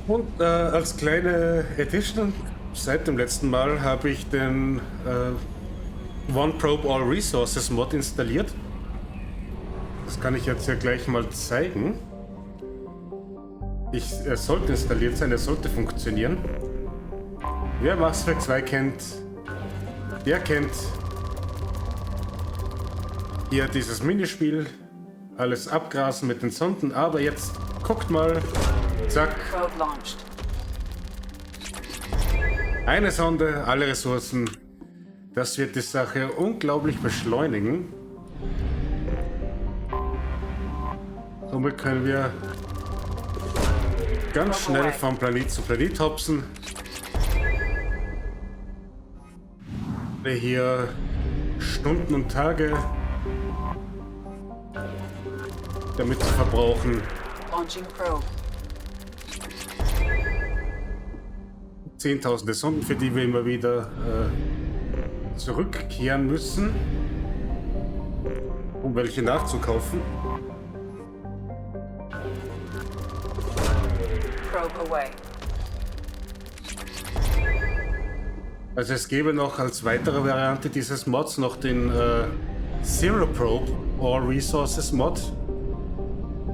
Und als kleine Edition seit dem letzten Mal habe ich den One Probe All Resources Mod installiert. Das kann ich jetzt ja gleich mal zeigen. Er sollte installiert sein, er sollte funktionieren. Wer Mass Effect 2 kennt, der kennt hier dieses Minispiel. Alles abgrasen mit den Sonden, aber jetzt guckt mal, zack. Eine Sonde, alle Ressourcen. Das wird die Sache unglaublich beschleunigen. Somit können wir ganz schnell von Planet zu Planet hopsen. Hier Stunden und Tage damit zu verbrauchen. Zehntausende Sonden, für die wir immer wieder zurückkehren müssen, um welche nachzukaufen. Also es gäbe noch als weitere Variante dieses Mods noch den Zero Probe All Resources Mod.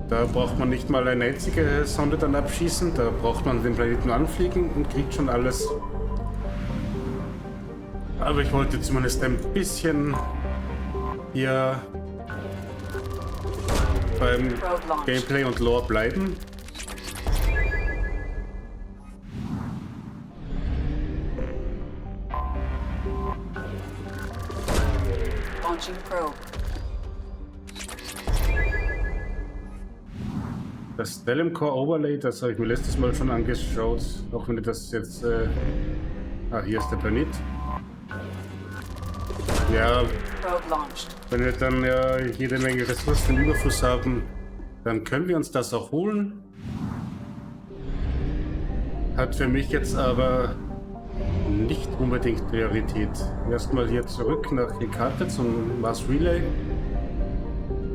Da braucht man nicht mal eine einzige Sonde dann abschießen, da braucht man den Planeten anfliegen und kriegt schon alles. Aber ich wollte zumindest ein bisschen hier beim Gameplay und Lore bleiben. Das Stellum Core Overlay, das habe ich mir letztes Mal schon angeschaut, auch wenn ich das jetzt... hier ist der Planet. Ja, wenn wir dann ja jede Menge Ressourcen im Überfluss haben, dann können wir uns das auch holen. Hat für mich jetzt aber nicht unbedingt Priorität. Erstmal hier zurück nach Hekate zum Mars Relay.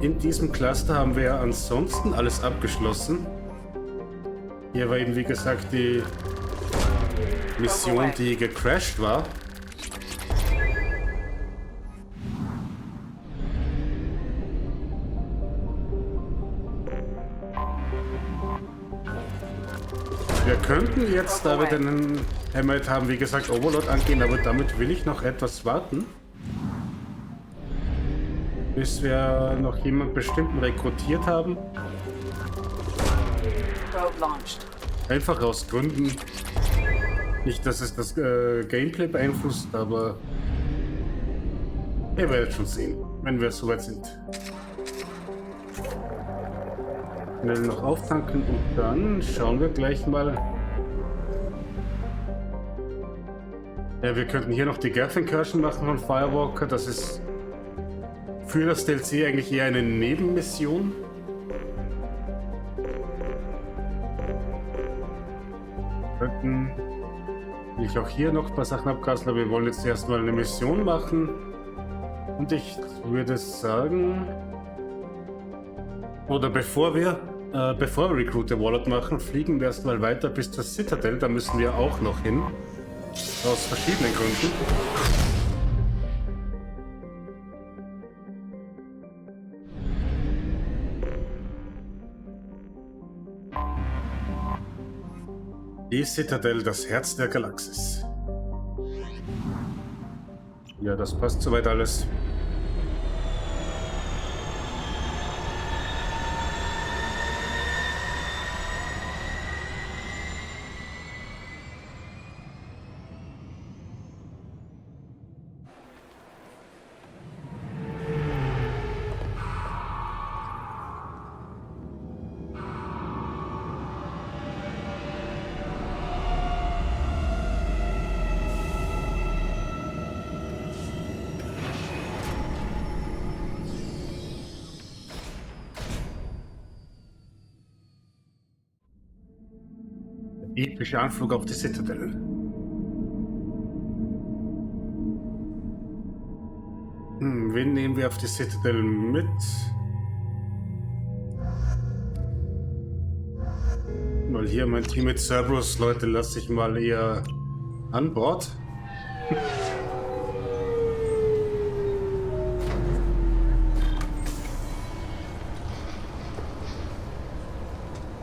In diesem Cluster haben wir ja ansonsten alles abgeschlossen. Hier war eben wie gesagt die Mission, die gecrashed war. Wir könnten jetzt, da wir den Hammerhead haben, wie gesagt, Overlord angehen, aber damit will ich noch etwas warten. Bis wir noch jemand bestimmten rekrutiert haben. Einfach aus Gründen. Nicht, dass es das Gameplay beeinflusst, aber ihr werdet schon sehen, wenn wir soweit sind. Schnell noch auftanken und dann schauen wir gleich mal. Ja, wir könnten hier noch die Gap Incursion machen von Firewalker. Das ist für das DLC eigentlich eher eine Nebenmission. Könnten ich auch hier noch ein paar Sachen abgasen, aber wir wollen jetzt erstmal eine Mission machen. Und ich würde sagen, oder bevor wir Recruit the Warlord machen, fliegen wir erstmal weiter bis zur Citadel. Da müssen wir auch noch hin. Aus verschiedenen Gründen. Die Citadel, das Herz der Galaxis. Ja, das passt soweit alles. Epischer Anflug auf die Citadel. Wen nehmen wir auf die Citadel mit? Weil hier mein Team mit Cerberus, Leute, lasse ich mal eher an Bord.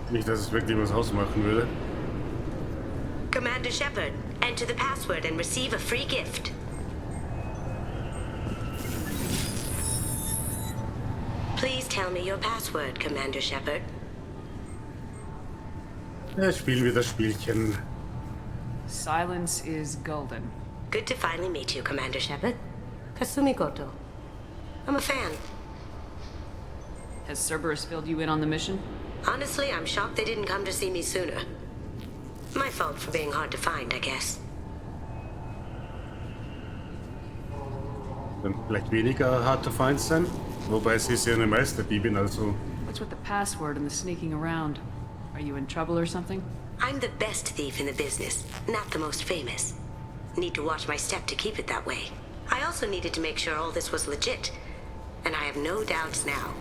Nicht, dass es wirklich was ausmachen würde. Commander Shepard, enter the password and receive a free gift. Please tell me your password, Commander Shepard. Ja, spielen wir das Spielchen. Silence is golden. Good to finally meet you, Commander Shepard. Kasumi Goto. I'm a fan. Has Cerberus filled you in on the mission? Honestly, I'm shocked they didn't come to see me sooner. My fault for being hard to find, I guess. Dann vielleicht weniger hard to find sein. Wobei sie ist ja eine Meisterdiebin, also. What's with the password and the sneaking around? Are you in trouble or something? I'm the best thief in the business, not the most famous. Need to watch my step to keep it that way. I also needed to make sure all this was legit. And I have no doubts now.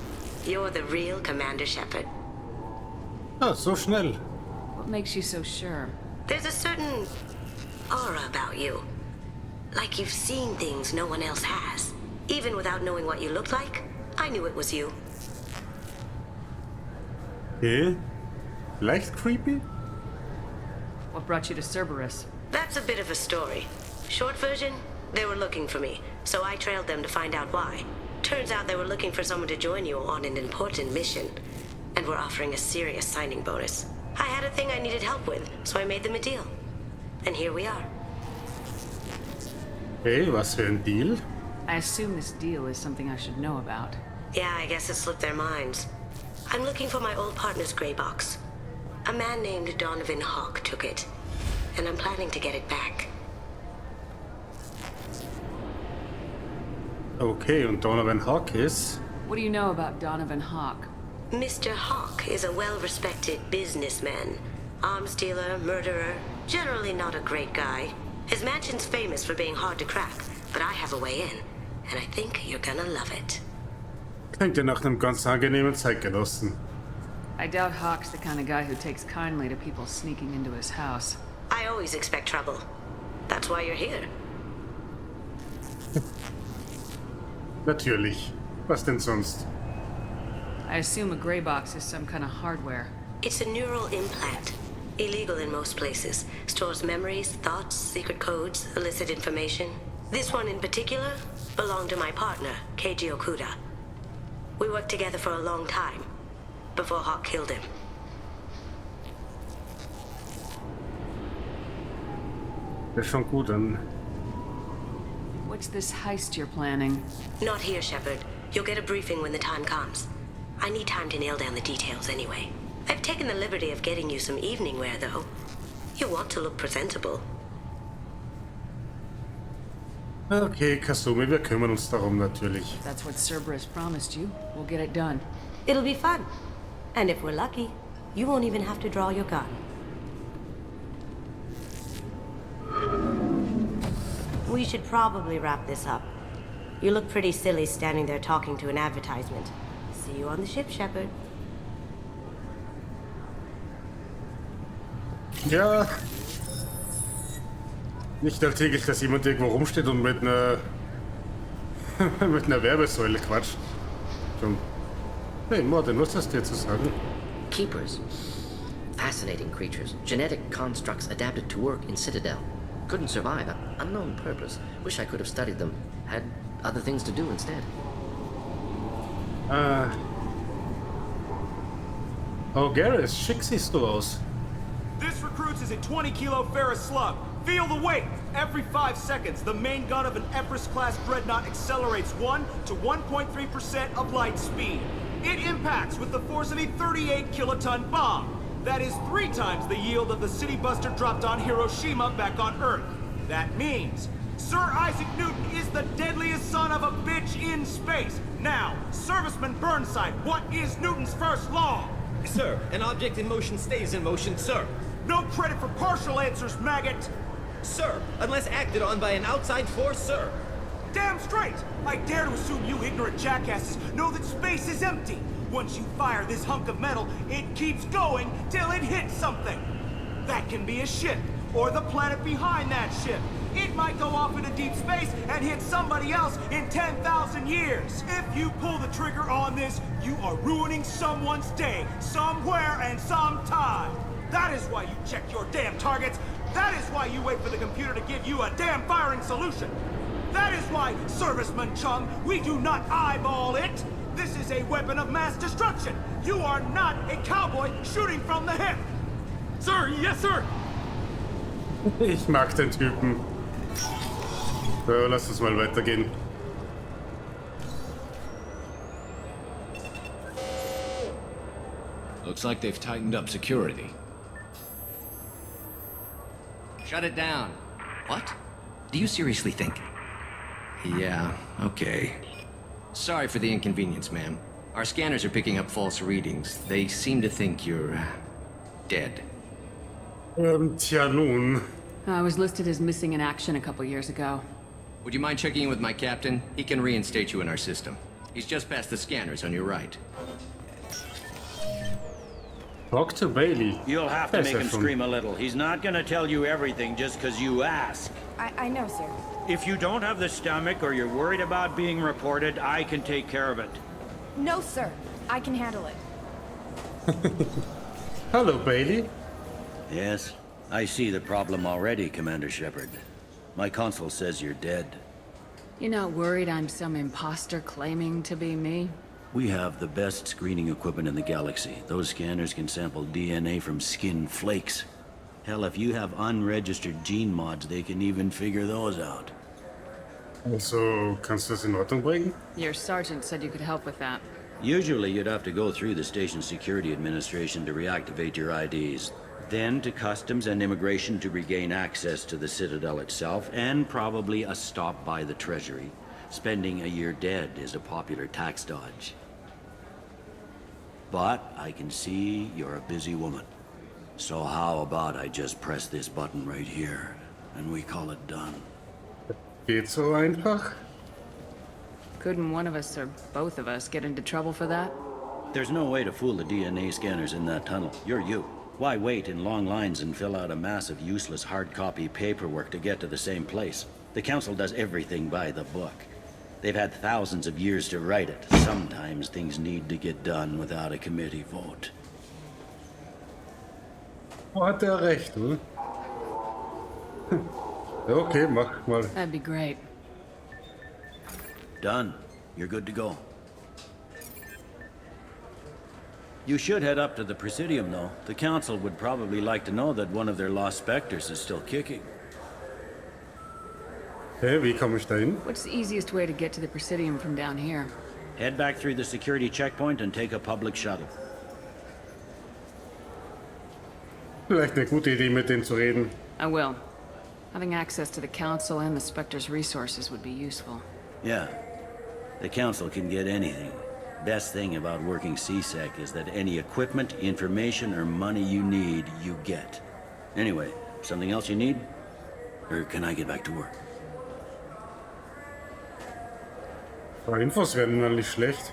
You're the real Commander Shepard. Ah, so schnell. What makes you so sure? There's a certain aura about you. Like you've seen things no one else has. Even without knowing what you looked like, I knew it was you. Okay. Leicht creepy? What brought you to Cerberus? That's a bit of a story. Short version, they were looking for me, so I trailed them to find out why. Turns out they were looking for someone to join you on an important mission, and were offering a serious signing bonus. I had a thing I needed help with, so I made them a deal. And here we are. Hey, was für ein Deal? I assume this deal is something I should know about. Yeah, I guess it slipped their minds. I'm looking for my old partner's gray box. A man named Donovan Hawk took it, and I'm planning to get it back. Okay, und Donovan Hawk ist? What do you know about Donovan Hawk? Mr. Hawk is a well-respected businessman. Arms dealer, murderer, generally not a great guy. His mansion's famous for being hard to crack, but I have a way in, and I think you're gonna love it. Klingt ja nach einem ganz angenehmen Zeitgenossen. I doubt Hawk's the kind of guy who takes kindly to people sneaking into his house. I always expect trouble. That's why you're here. Natürlich. Was denn sonst? I assume a gray box is some kind of hardware. It's a neural implant. Illegal in most places. Stores memories, thoughts, secret codes, illicit information. This one in particular belonged to my partner, Keiji Okuda. We worked together for a long time, before Hawk killed him. Das ist schon gut, dann. What's this heist you're planning? Not here, Shepard. You'll get a briefing when the time comes. I need time to nail down the details anyway. I've taken the liberty of getting you some evening wear, though. You want to look presentable. Okay, Kasumi, wir kümmern uns darum natürlich. That's what Cerberus promised you. We'll get it done. It'll be fun. And if we're lucky, you won't even have to draw your gun. We should probably wrap this up. You look pretty silly standing there talking to an advertisement. See you on the ship, Shepard. Ja. Nicht alltäglich, dass jemand irgendwo rumsteht und mit einer mit einer Werbesäule quatscht. Schon. Hey Martin, was hast du dir zu sagen? Keepers. Fascinating creatures. Genetic constructs adapted to work in Citadel. Couldn't survive. Unknown purpose. Wish I could have studied them. Had other things to do instead. Oh, Garrus, schick siehst du aus. This recruits is a 20-kilo ferrous slug. Feel the weight! Every 5 seconds, the main gun of an Empress-class dreadnought accelerates 1 to 1.3% of light speed. It impacts with the force of a 38-kiloton bomb. That is 3 times the yield of the city buster dropped on Hiroshima back on Earth. That means Sir Isaac Newton is the deadliest son of a bitch in space. Now, Serviceman Burnside, what is Newton's first law? Sir, an object in motion stays in motion, sir. No credit for partial answers, maggot! Sir, unless acted on by an outside force, sir. Damn straight! I dare to assume you ignorant jackasses know that space is empty. Once you fire this hunk of metal, it keeps going till it hits something. That can be a ship, or the planet behind that ship. It might go off into deep space and hit somebody else in 10,000 years. If you pull the trigger on this, you are ruining someone's day, somewhere and sometime. That is why you check your damn targets. That is why you wait for the computer to give you a damn firing solution. That is why, Serviceman Chung, we do not eyeball it. This is a weapon of mass destruction. You are not a cowboy shooting from the hip. Sir, yes, sir. Ich mag den Typen. So, lass uns mal weitergehen. Looks like they've tightened up security. Shut it down. What? Do you seriously think? Yeah, okay. Sorry for the inconvenience, ma'am. Our scanners are picking up false readings. They seem to think you're dead. Tja nun. I was listed as missing in action a couple years ago. Would you mind checking in with my captain? He can reinstate you in our system. He's just past the scanners on your right. Talk to Bailey. You'll have to Yes, make him Efron. scream a little. He's not gonna tell you everything just because you ask. I know, sir. If you don't have the stomach or you're worried about being reported, I can take care of it. No, sir. I can handle it. Hello, Bailey. Yes, I see the problem already, Commander Shepard. My console says you're dead. You're not worried I'm some imposter claiming to be me? We have the best screening equipment in the galaxy. Those scanners can sample DNA from skin flakes. Hell, if you have unregistered gene mods, they can even figure those out. Also, kannst du das in Ordnung bringen? Your sergeant said you could help with that. Usually you'd have to go through the station security administration to reactivate your IDs. Then to customs and immigration to regain access to the Citadel itself, and probably a stop by the Treasury. Spending a year dead is a popular tax dodge. But I can see you're a busy woman. So how about I just press this button right here, and we call it done? Geht so einfach? Couldn't one of us or both of us get into trouble for that? There's no way to fool the DNA scanners in that tunnel. You're you. Why wait in long lines and fill out a massive useless hard copy paperwork to get to the same place? The Council does everything by the book. They've had thousands of years to write it. Sometimes things need to get done without a committee vote. Oh, hat er recht, oder? Okay, mach mal. That'd be great. Done. You're good to go. You should head up to the Presidium, though. The Council would probably like to know that one of their lost specters is still kicking. Hey, wie komme ich da hin? What's the easiest way to get to the Presidium from down here? Head back through the security checkpoint and take a public shuttle. Vielleicht eine gute Idee, mit denen zu reden. I will. Having access to the Council and the Spectre's resources would be useful. Yeah. The Council can get anything. Best thing about working CSEC is that any equipment, information, or money you need, you get. Anyway, something else you need? Or can I get back to work? Aber Infos werden dann nicht schlecht.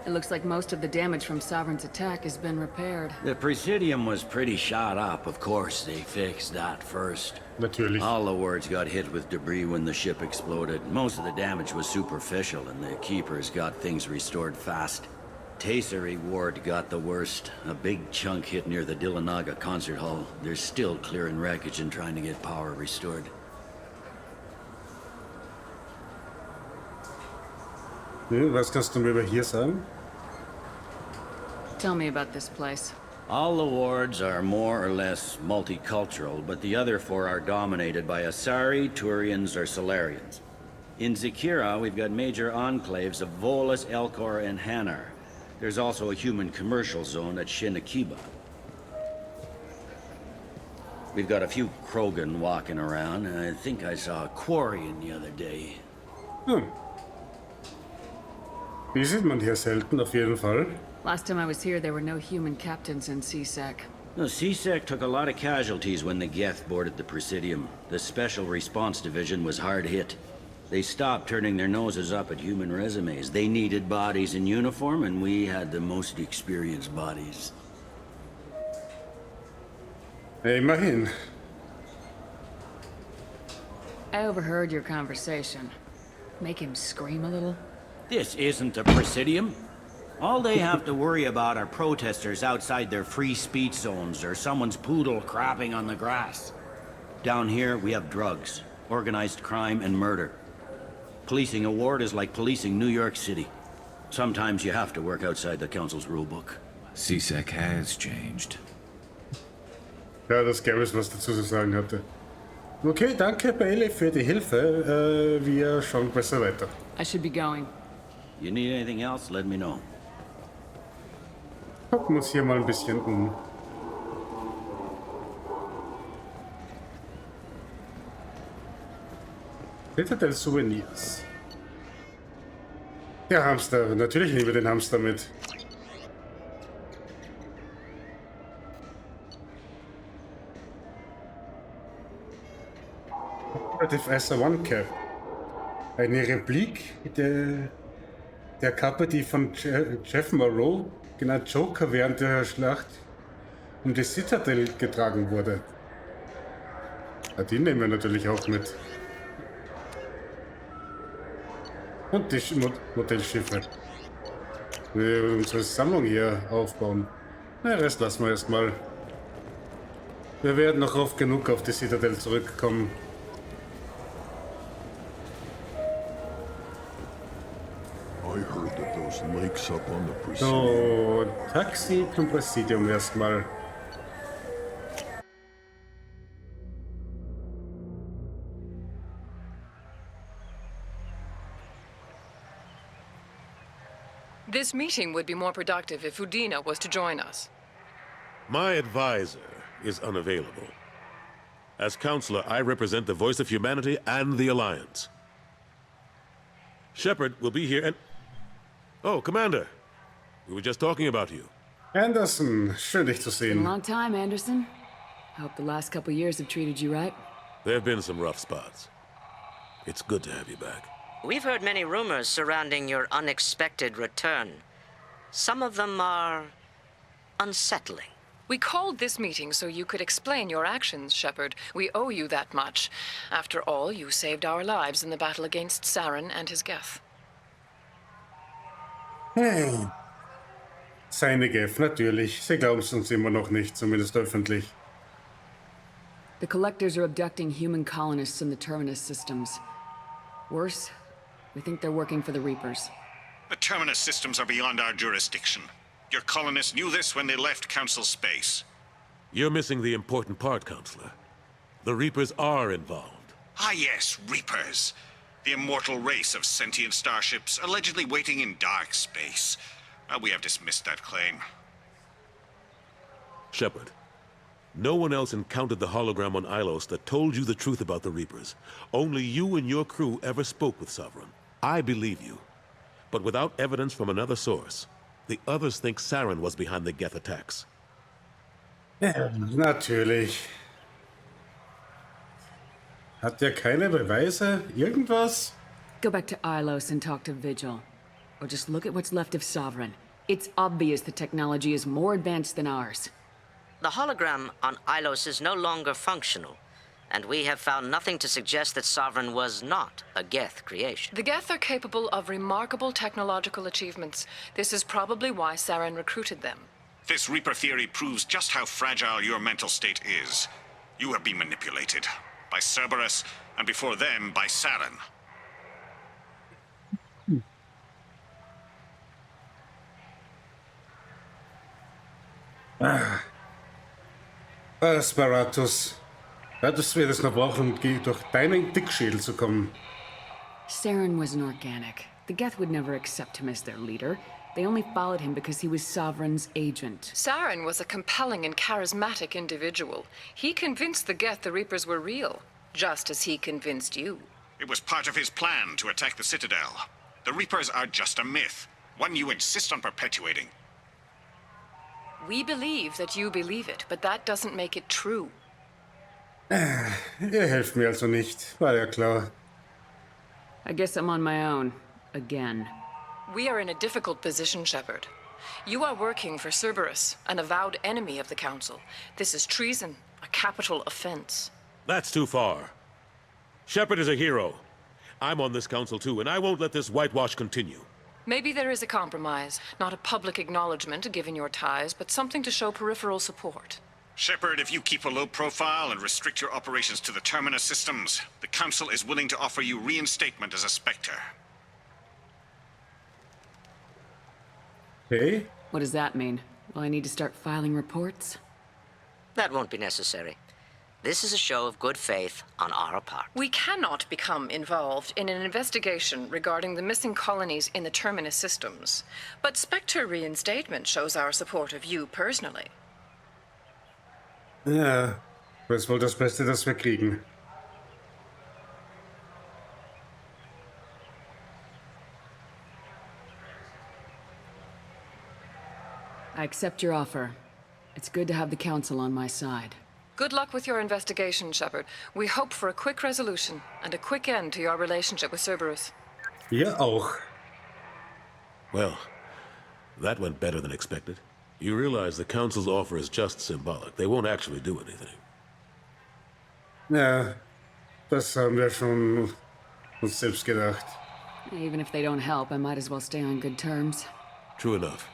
It looks like most of the damage from Sovereign's attack has been repaired. The Presidium was pretty shot up. Of course, they fixed that first. Natürlich. All the wards got hit with debris when the ship exploded. Most of the damage was superficial, and the Keepers got things restored fast. Tasery Ward got the worst. A big chunk hit near the Dillanaga concert hall. They're still clearing wreckage and trying to get power restored. Was kannst du mir über hier sagen? Tell me about this place. All the wards are more or less multicultural, but the other four are dominated by Asari, Turians, or Solarians. In Zakira, we've got major enclaves of Volus, Elcor, and Hanar. There's also a human commercial zone at Shinakiba. We've got a few Krogan walking around, and I think I saw a Quarian the other day. Die sieht man hier selten, auf jeden Fall. Last time I was here, there were no human captains in CSEC. No, CSEC took a lot of casualties when the Geth boarded the Presidium. The Special Response Division was hard hit. They stopped turning their noses up at human resumes. They needed bodies in uniform, and we had the most experienced bodies. Immerhin. I overheard your conversation. Make him scream a little? This isn't a presidium. All they have to worry about are protesters outside their free speech zones or someone's poodle crapping on the grass. Down here, we have drugs, organized crime, and murder. Policing a ward is like policing New York City. Sometimes you have to work outside the council's rulebook. CSEC has changed. Ja, das gäbe es, was dazu zu sagen hatte. Okay, danke Bailey für die Hilfe. Wir schauen besser weiter. I should be going. You need anything else, let me know. Gucken uns hier mal ein bisschen um. Citadel Souvenirs. Der Hamster. Natürlich nehmen wir den Hamster mit. Operative SR1 Cap. Eine Replik der Kappe, die von Jeff Moreau, genannt Joker, während der Schlacht um die Citadel getragen wurde. Ja, die nehmen wir natürlich auch mit. Und die Modellschiffe. Wir unsere Sammlung hier aufbauen. Na, Rest lassen wir erstmal. Wir werden noch oft genug auf die Citadel zurückkommen. So, Taxi zum Präsidium erstmal. This meeting would be more productive if Udina was to join us. My advisor is unavailable. As counselor, I represent the voice of humanity and the Alliance. Shepard will be here and... Oh, Commander. We were just talking about you. Anderson, schön dich zu Been a sehen. long time, Anderson. Hope the last couple years have treated you right. There have been some rough spots. It's good to have you back. We've heard many rumors surrounding your unexpected return. Some of them are unsettling. We called this meeting so you could explain your actions, Shepard. We owe you that much. After all, you saved our lives in the battle against Saren and his Geth. Hey. Seine Gef, natürlich. Sie glauben es uns immer noch nicht, zumindest öffentlich. The Collectors are abducting human colonists in the Terminus systems. Worse, we think they're working for the Reapers. The Terminus systems are beyond our jurisdiction. Your colonists knew this when they left Council space. You're missing the important part, Counselor. The Reapers are involved. Ah yes, Reapers. The immortal race of sentient starships allegedly waiting in dark space. We have dismissed that claim. Shepard, no one else encountered the hologram on Ilos that told you the truth about the Reapers. Only you and your crew ever spoke with Sovereign. I believe you. But without evidence from another source, the others think Saren was behind the Geth attacks. Ja, natürlich. Hat der keine Beweise? Irgendwas? Go back to Ilos and talk to Vigil. Or just look at what's left of Sovereign. It's obvious the technology is more advanced than ours. The hologram on Ilos is no longer functional, and we have found nothing to suggest that Sovereign was not a Geth creation. The Geth are capable of remarkable technological achievements. This is probably why Saren recruited them. This Reaper theory proves just how fragile your mental state is. You have been manipulated. By Cerberus, and before them, by Saren. Sparatus. Ja, das wird es noch brauchen, um durch deinen Dickschädel zu kommen. Saren was an organic. The Geth would never accept him as their leader. They only followed him because he was Sovereign's agent. Saren was a compelling and charismatic individual. He convinced the Geth the Reapers were real, just as he convinced you. It was part of his plan to attack the Citadel. The Reapers are just a myth, one you insist on perpetuating. We believe that you believe it, but that doesn't make it true. Ihr helft mir also nicht, war ja klar. I guess I'm on my own. Again. We are in a difficult position, Shepard. You are working for Cerberus, an avowed enemy of the Council. This is treason, a capital offense. That's too far. Shepard is a hero. I'm on this council too, and I won't let this whitewash continue. Maybe there is a compromise. Not a public acknowledgement given your ties, but something to show peripheral support. Shepard, if you keep a low profile and restrict your operations to the Terminus systems, the Council is willing to offer you reinstatement as a Spectre. Okay. What does that mean? Will I need to start filing reports? That won't be necessary. This is a show of good faith on our part. We cannot become involved in an investigation regarding the missing colonies in the Terminus systems. But Spectre reinstatement shows our support of you personally. Ja, das ist wohl das Beste, das wir kriegen. I accept your offer. It's good to have the Council on my side. Good luck with your investigation, Shepard. We hope for a quick resolution and a quick end to your relationship with Cerberus. Ihr auch. Well, that went better than expected. You realize the Council's offer is just symbolic. They won't actually do anything. Ja, das haben wir schon uns selbst gedacht. Even if they don't help, I might as well stay on good terms. True enough.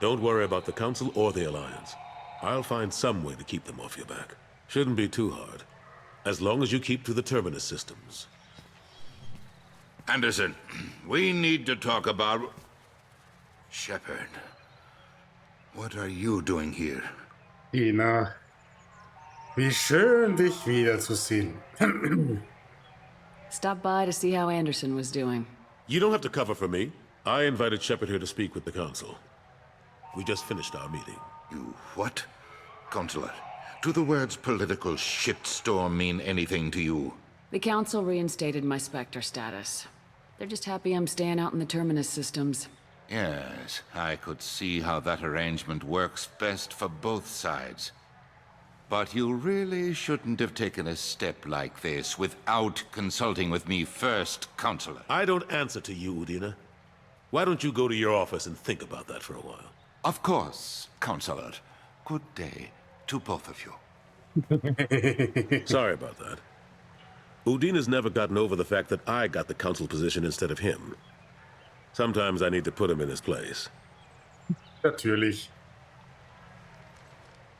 Don't worry about the Council or the Alliance. I'll find some way to keep them off your back. Shouldn't be too hard. As long as you keep to the Terminus systems. Anderson, we need to talk about... Shepard. What are you doing here? Ina, wie schön, dich wiederzusehen. Stop by to see how Anderson was doing. You don't have to cover for me. I invited Shepard here to speak with the Council. We just finished our meeting. You what? Consular, do the words political shitstorm mean anything to you? The Council reinstated my Spectre status. They're just happy I'm staying out in the Terminus systems. Yes, I could see how that arrangement works best for both sides. But you really shouldn't have taken a step like this without consulting with me first, Consular. I don't answer to you, Udina. Why don't you go to your office and think about that for a while? Of course, Consular. Good day to both of you. Sorry about that. Udina's never gotten over the fact that I got the Council position instead of him. Sometimes I need to put him in his place. Natürlich.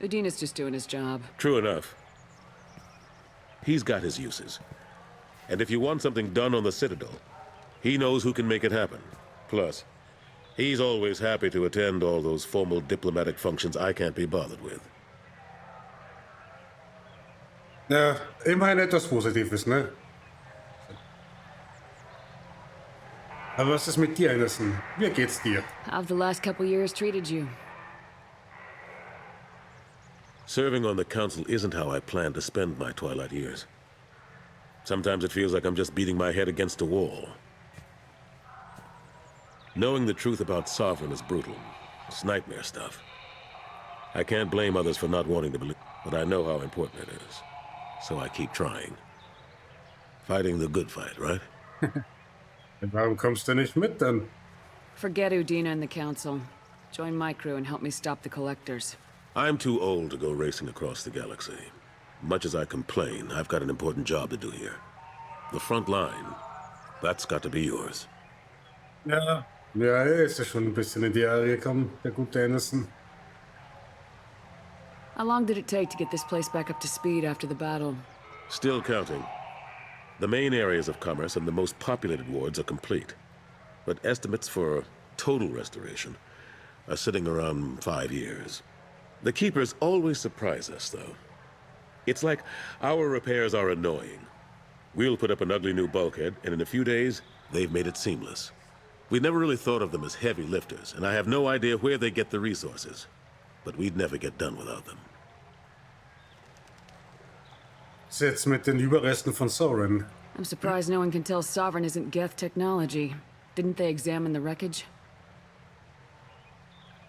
Udina's just doing his job. True enough. He's got his uses. And if you want something done on the Citadel, he knows who can make it happen. Plus, he's always happy to attend all those formal diplomatic functions I can't be bothered with. Ja, immerhin etwas Positives, ne? Aber was ist mit dir, Anderson? Wie geht's dir? How've the last couple years treated you? Serving on the Council isn't how I plan to spend my twilight years. Sometimes it feels like I'm just beating my head against a wall. Knowing the truth about Sovereign is brutal. It's nightmare stuff. I can't blame others for not wanting to believe, but I know how important it is. So I keep trying. Fighting the good fight, right? Warum kommst du nicht mit dann? Forget Udina and the Council. Join my crew and help me stop the Collectors. I'm too old to go racing across the galaxy. Much as I complain, I've got an important job to do here. The front line, that's got to be yours. Ja, ist ja schon ein bisschen in die Jahre gekommen, der gute Anderson. How long did it take to get this place back up to speed after the battle? Still counting. The main areas of commerce and the most populated wards are complete. But estimates for total restoration are sitting around 5 years. The Keepers always surprise us, though. It's like our repairs are annoying. We'll put up an ugly new bulkhead, and in a few days, they've made it seamless. We never really thought of them as heavy lifters, and I have no idea where they get the resources. But we'd never get done without them. Jetzt mit den Überresten von Sovereign. I'm surprised no one can tell Sovereign isn't Geth technology. Didn't they examine the wreckage?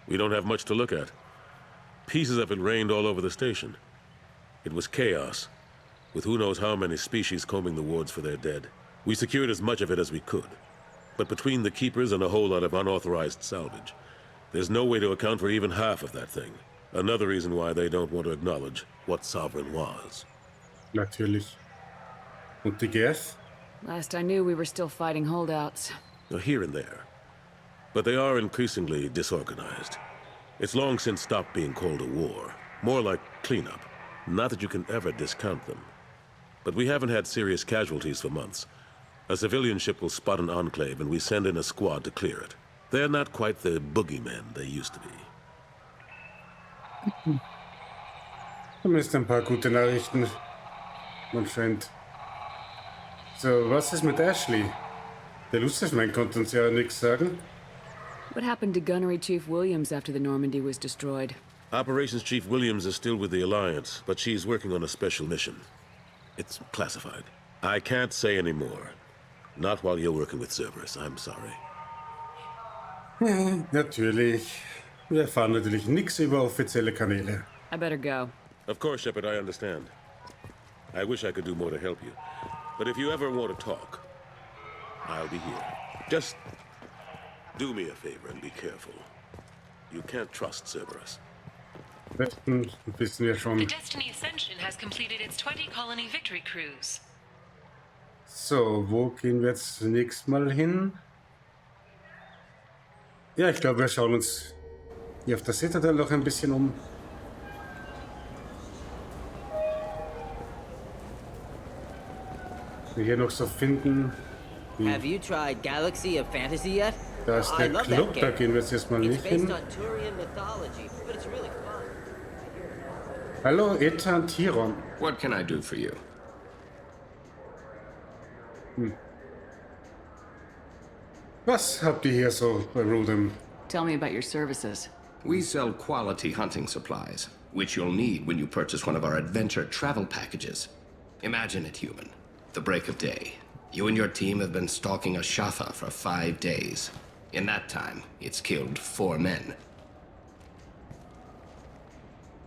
We don't have much to look at. Pieces of it rained all over the station. It was chaos, with who knows how many species combing the wards for their dead. We secured as much of it as we could. But between the keepers and a whole lot of unauthorized salvage, there's no way to account for even half of that thing. Another reason why they don't want to acknowledge what Sovereign was. Natürlich. Und die Geth? Last I knew, we were still fighting holdouts. Here and there. But they are increasingly disorganized. It's long since stopped being called a war. More like cleanup. Not that you can ever discount them. But we haven't had serious casualties for months. A civilian ship will spot an enclave and we send in a squad to clear it. They're not quite the boogeymen they used to be. Zumindest ein paar gute Nachrichten. Anscheinend. So, was ist mit Ashley? Der Luciferman konnte uns ja nichts sagen. What happened to Gunnery Chief Williams after the Normandy was destroyed? Operations Chief Williams is still with the Alliance, but she's working on a special mission. It's classified. I can't say any more. Not while you're working with Cerberus, I'm sorry. Natürlich. Wir erfahren natürlich nichts über offizielle Kanäle. I better go. Of course, Shepard, I understand. I wish I could do more to help you. But if you ever want to talk, I'll be here. Just do me a favor and be careful. You can't trust Cerberus. Besten wissen wir schon. The Destiny Ascension has completed its 20-colony victory cruise. So, wo gehen wir jetzt zunächst mal hin? Ja, ich glaube, wir schauen uns hier auf der Citadel noch ein bisschen um. Was wir hier noch so finden. Have you tried Galaxy of Fantasy yet? Da ist der Club, da gehen wir jetzt erstmal nicht hin. Hallo, Eta und Tiron. What can I do for you? Was habt ihr hier so bei Rudem? Tell me about your services. We sell quality hunting supplies, which you'll need when you purchase one of our adventure travel packages. Imagine it, human. The break of day. You and your team have been stalking a Shatha for 5 days. In that time, it's killed 4 men.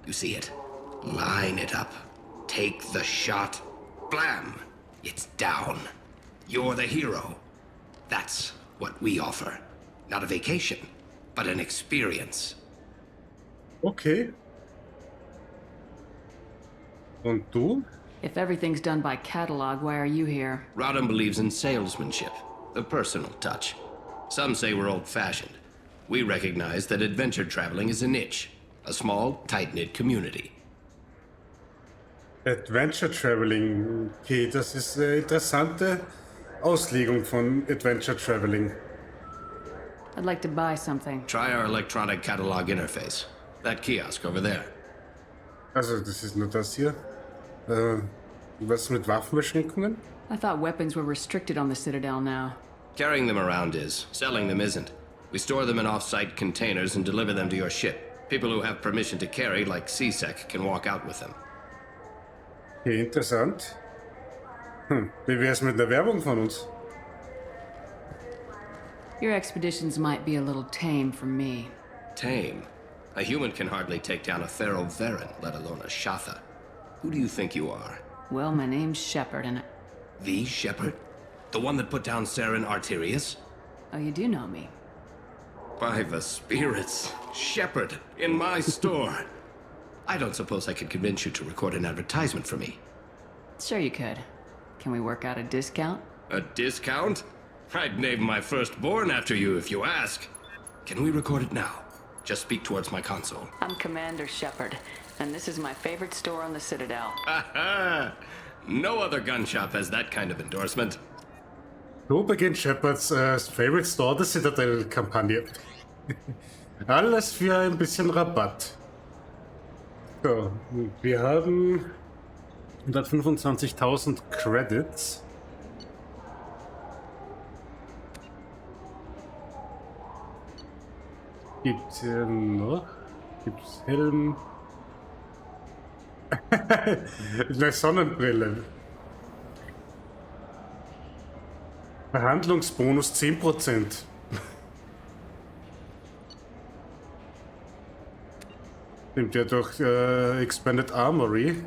You see it? Line it up. Take the shot. Blam! It's down. You're the hero. That's what we offer. Not a vacation, but an experience. Okay. Und du? If everything's done by catalog, why are you here? Rodham believes in salesmanship, the personal touch. Some say we're old-fashioned. We recognize that adventure traveling is a niche, a small, tight-knit community. Adventure Traveling. Okay, das ist eine interessante Auslegung von Adventure Traveling. I'd like to buy something. Try our electronic catalog interface. That kiosk over there. Also, das ist nur das hier. Was mit Waffenbeschränkungen? I thought weapons were restricted on the Citadel now. Carrying them around is. Selling them isn't. We store them in off-site containers and deliver them to your ship. People who have permission to carry, like CSEC, can walk out with them. Okay, interessant. Wie wär's mit einer Werbung von uns? Your expeditions might be a little tame for me. Tame? A human can hardly take down a Pharaoh Varen, let alone a Shatha. Who do you think you are? Well, my name's Shepard, and The Shepard? The one that put down Saren Arterius? Oh, you do know me. By the spirits. Shepard, in my store. I don't suppose I could convince you to record an advertisement for me. Sure you could. Can we work out a discount? A discount? I'd name my firstborn after you if you ask. Can we record it now? Just speak towards my console. I'm Commander Shepard, and this is my favorite store on the Citadel. Ha! No other gun shop has that kind of endorsement. So beginnt Shepards Favorite Store der Citadel-Kampagne. Alles für ein bisschen Rabatt. So, wir haben 125.000 Credits. Gibt's hier noch? Gibt's Helm? Eine Sonnenbrille. Verhandlungsbonus 10%. Nimmt ja durch Expanded Armory.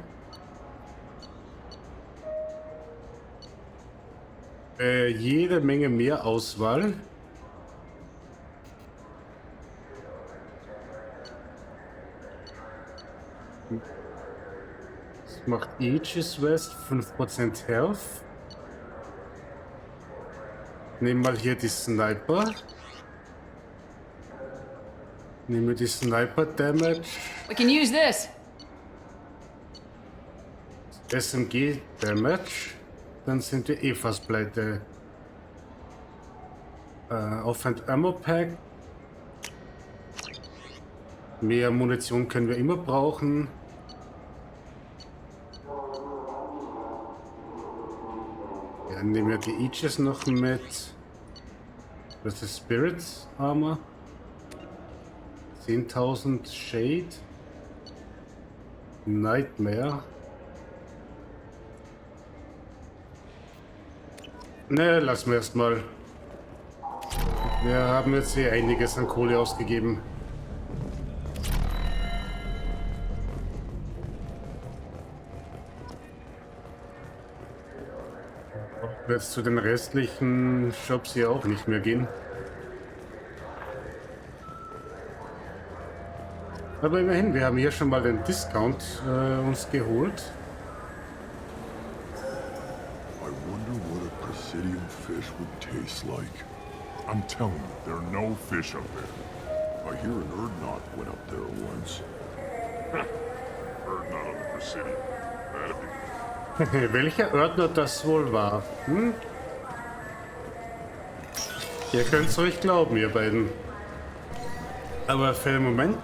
jede Menge mehr Auswahl. Das macht Aegis West 5% Health. Nehmen wir hier die Sniper. Nehmen wir die Sniper Damage. We can use this. SMG Damage. Dann sind wir eh fast pleite. Offhand Ammo Pack. Mehr Munition können wir immer brauchen. Ja, nehmen wir die Aegis noch mit. Das ist Spirit Armor. 10.000 Shade. Nightmare. Ne, lassen wir erstmal. Wir haben jetzt hier einiges an Kohle ausgegeben. Wird es zu den restlichen Shops hier auch nicht mehr gehen. Aber immerhin, wir haben hier schon mal den Discount uns geholt. Presidium fish would taste like. I'm telling you, there are no fish up there. I hear an Erdnot went up there once. Erdnot on the Presidium. That'd be... Welcher Erdnot das wohl war? Hm? Ihr könnt es ruhig glauben, ihr beiden. Aber für den Moment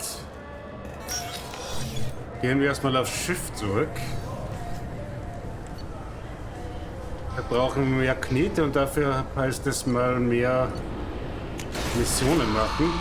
gehen wir erstmal aufs Schiff zurück. Wir brauchen mehr Knete und dafür heißt es mal mehr Missionen machen.